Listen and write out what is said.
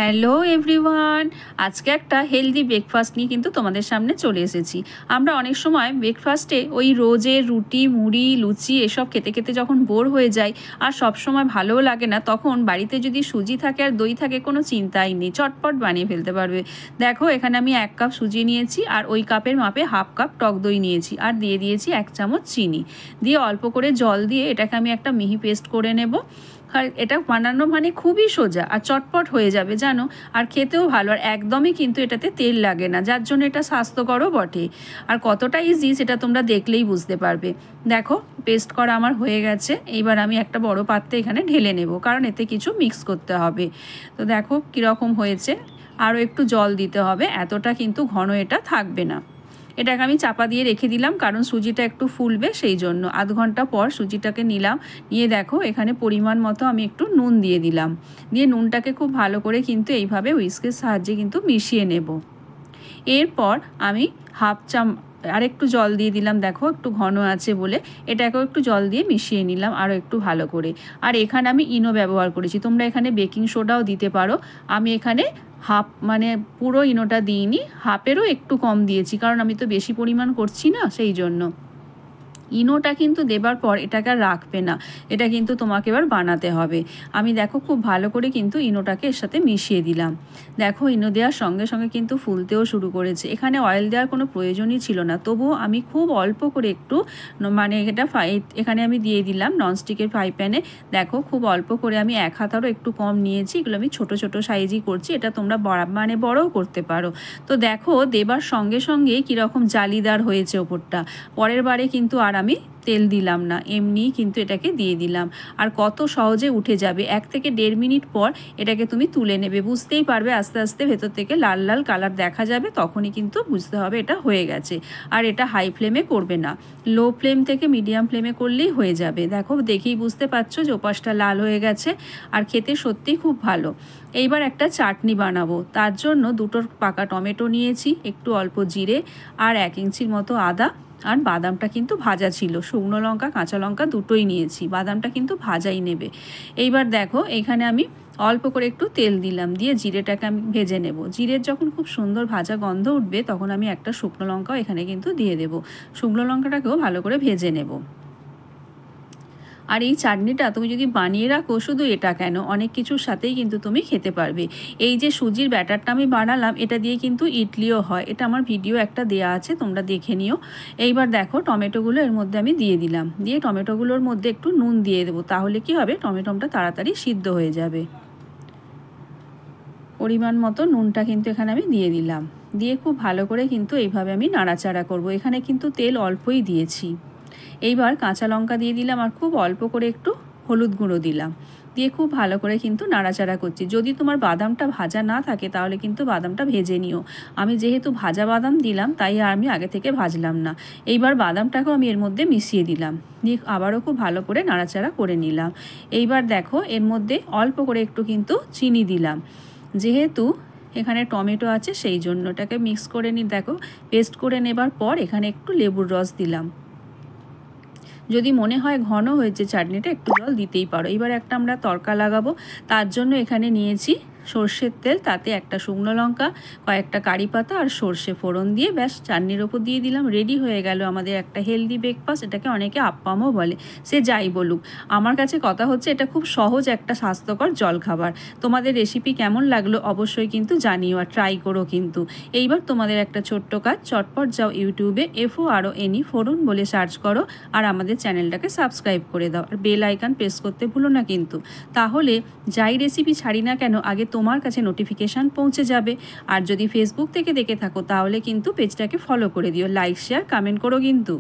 Hello everyone, আজকে একটা healthy breakfast নিয়ে কিন্তু তোমাদের সামনে চলে এসেছি। আমরা অনেক সময় ব্রেকফাস্টে ওই রোজের রুটি মুড়ি লুচি এসব খেতে খেতে যখন বোর হয়ে যায় আর সব সময় ভালোও লাগে না, তখন বাড়িতে যদি সুজি থাকে আর দই থাকে কোনো চিন্তাই নেই, চটপট বানিয়ে ফেলতে পারবে। দেখো এখানে আমি 1 কাপ সুজি নিয়েছি আর ওই কাপের মাপে হাফ কাপ টক দই নিয়েছি আর দিয়ে দিয়েছি 1 চামচ চিনি, দিয়ে অল্প করে জল দিয়ে এটাকে আমি একটা মিহি পেস্ট করে নেব। আর এটা বানানো মানে খুবই সোজা আর চটপট হয়ে যাবে জানো, আর খেতেও ভালো, আর একদমই কিন্তু এটাতে তেল লাগে না, যার জন্য এটা স্বাস্থ্যকরও বটে। আর কতটা ইজি সেটা তোমরা দেখলেই বুঝতে পারবে। দেখো পেস্ট করা আমার হয়ে গেছে, এইবার আমি একটা বড় পাত্রে এখানে ঢেলে নেব, কারণ এতে কিছু মিক্স করতে হবে। তো দেখো কীরকম হয়েছে, আরও একটু জল দিতে হবে, এতটা কিন্তু ঘন এটা থাকবে না। এটাকে আমি চাপা দিয়ে রেখে দিলাম, কারণ সুজিটা একটু ফুলবে সেই জন্য। আধ ঘন্টা পর সুজিটাকে নিলাম, নিয়ে দেখো এখানে পরিমাণ মতো আমি একটু নুন দিয়ে দিলাম, দিয়ে নুনটাকে খুব ভালো করে কিন্তু এইভাবে হুইস্কের সাহায্যে কিন্তু মিশিয়ে নেব। এরপর আমি আর একটু জল দিয়ে দিলাম, দেখো একটু ঘন আছে বলে এটাকেও একটু জল দিয়ে মিশিয়ে নিলাম আরও একটু ভালো করে। আর এখানে আমি ইনো ব্যবহার করেছি, তোমরা এখানে বেকিং সোডাও দিতে পারো। আমি এখানে হাফ মানে পুরো ইনোটা দিইনি, হাফেরও একটু কম দিয়েছি, কারণ আমি তো বেশি পরিমাণ করছি না সেই জন্য। ইনোটা কিন্তু দেবার পর এটাকে আর রাখবে না, এটা কিন্তু তোমাকে এবার বানাতে হবে। আমি দেখো খুব ভালো করে কিন্তু ইনোটাকে এর সাথে মিশিয়ে দিলাম। দেখো ইনো দেওয়ার সঙ্গে সঙ্গে কিন্তু ফুলতেও শুরু করেছে। এখানে অয়েল দেওয়ার কোনো প্রয়োজনই ছিল না, তবুও আমি খুব অল্প করে একটু মানে এখানে আমি দিয়ে দিলাম ননস্টিকের ফ্রাই প্যানে। দেখো খুব অল্প করে আমি 1 হাতারও একটু কম নিয়েছি, এগুলো আমি ছোট ছোট সাইজই করছি, এটা তোমরা বড়ও করতে পারো। তো দেখো দেবার সঙ্গে সঙ্গে কীরকম জালিদার হয়েছে ওপরটা। পরের বারে কিন্তু আর আমি তেল দিলাম না, এমনি কিন্তু এটাকে দিয়ে দিলাম, আর কত সহজে উঠে যাবে। 1 থেকে 1.5 মিনিট পর এটাকে তুমি তুলে নেবে, বুঝতেই পারবে আস্তে আস্তে ভেতর থেকে লাল লাল কালার দেখা যাবে, তখনই কিন্তু বুঝতে হবে এটা হয়ে গেছে। আর এটা হাই ফ্লেমে করবে না, লো ফ্লেম থেকে মিডিয়াম ফ্লেমে করলেই হয়ে যাবে। দেখো দেখেই বুঝতে পারছো যে ওপাশটা লাল হয়ে গেছে, আর খেতে সত্যিই খুব ভালো। এইবার একটা চাটনি বানাবো, তার জন্য 2টো পাকা টমেটো নিয়েছি, একটু অল্প জিরে আর 1 ইঞ্চির মতো আদা, আর বাদামটা কিন্তু ভাজা ছিল, শুকনো লঙ্কা কাঁচা লঙ্কা দুটোই নিয়েছি, বাদামটা কিন্তু ভাজাই নেবে। এইবার দেখো এখানে আমি অল্প করে একটু তেল দিলাম, দিয়ে জিরেটাকে আমি ভেজে নেব। জিরের যখন খুব সুন্দর ভাজা গন্ধ উঠবে তখন আমি একটা শুকনো লঙ্কাও এখানে কিন্তু দিয়ে দেব, শুকনো লঙ্কাটাকেও ভালো করে ভেজে নেব। আর এই চাটনিটা তুমি যদি বানিয়ে রাখো, শুধু এটা কেন অনেক কিছুর সাথেই কিন্তু তুমি খেতে পারবে। এই যে সুজির ব্যাটারটা আমি বানালাম, এটা দিয়ে কিন্তু ইডলিও হয়, এটা আমার ভিডিও একটা দেয়া আছে, তোমরা দেখে নিও। এইবার দেখো টমেটোগুলো এর মধ্যে আমি দিয়ে দিলাম, দিয়ে টমেটোগুলোর মধ্যে একটু নুন দিয়ে দেবো, তাহলে কি হবে টমেটোটা তাড়াতাড়ি সিদ্ধ হয়ে যাবে। পরিমাণ মতো নুনটা কিন্তু এখানে আমি দিয়ে দিলাম, দিয়ে খুব ভালো করে কিন্তু এইভাবে আমি নাড়াচাড়া করব। এখানে কিন্তু তেল অল্পই দিয়েছি। এইবার কাঁচা লঙ্কা দিয়ে দিলাম আর খুব অল্প করে একটু হলুদ গুঁড়ো দিলাম, দিয়ে খুব ভালো করে কিন্তু নাড়াচাড়া করছি। যদি তোমার বাদামটা ভাজা না থাকে তাহলে কিন্তু বাদামটা ভেজে নিও, আমি যেহেতু ভাজা বাদাম দিলাম তাই আর আমি আগে থেকে ভাজলাম না। এইবার বাদামটাকেও আমি এর মধ্যে মিশিয়ে দিলাম, দিয়ে আবারও খুব ভালো করে নাড়াচাড়া করে নিলাম। এইবার দেখো এর মধ্যে অল্প করে একটু কিন্তু চিনি দিলাম, যেহেতু এখানে টমেটো আছে সেই জন্য। এটাকে মিক্স করে দেখো পেস্ট করে নেবার পর এখানে একটু লেবুর রস দিলাম, যদি মনে হয় ঘন হয়েছে চাটনিটা একটু জল দিতেই পারো। এবার একটা আমরা তড়কা লাগাবো, তার জন্য এখানে নিয়েছি সর্ষের তেল, তাতে একটা শুকনো লঙ্কা, কয়েকটা কারি পাতা আর সর্ষে ফোড়ন দিয়ে ব্যাস চাটনির ওপর দিয়ে দিলাম। রেডি হয়ে গেল আমাদের একটা হেলদি ব্রেকফাস্ট। এটাকে অনেকে আপ্পামও বলে, সে যাই বলুক, আমার কাছে কথা হচ্ছে এটা খুব সহজ একটা স্বাস্থ্যকর জলখাবার। তোমাদের রেসিপি কেমন লাগলো অবশ্যই কিন্তু জানিও, আর ট্রাই করো কিন্তু। এইবার তোমাদের একটা ছোট্ট কাজ, চটপট যাও ইউটিউবে FORNE ফোড়ন বলে সার্চ করো, আর আমাদের চ্যানেলটাকে সাবস্ক্রাইব করে দাও, আর বেল আইকন প্রেস করতে ভুলো না কিন্তু, তাহলে যাই রেসিপি ছাড়ি না কেন আগে তোমার কাছে নোটিফিকেশান পৌঁছে যাবে। আর যদি ফেসবুক থেকে দেখে থাকো তাহলে কিন্তু পেজটাকে ফলো করে দিও, লাইক শেয়ার কমেন্ট করো কিন্তু।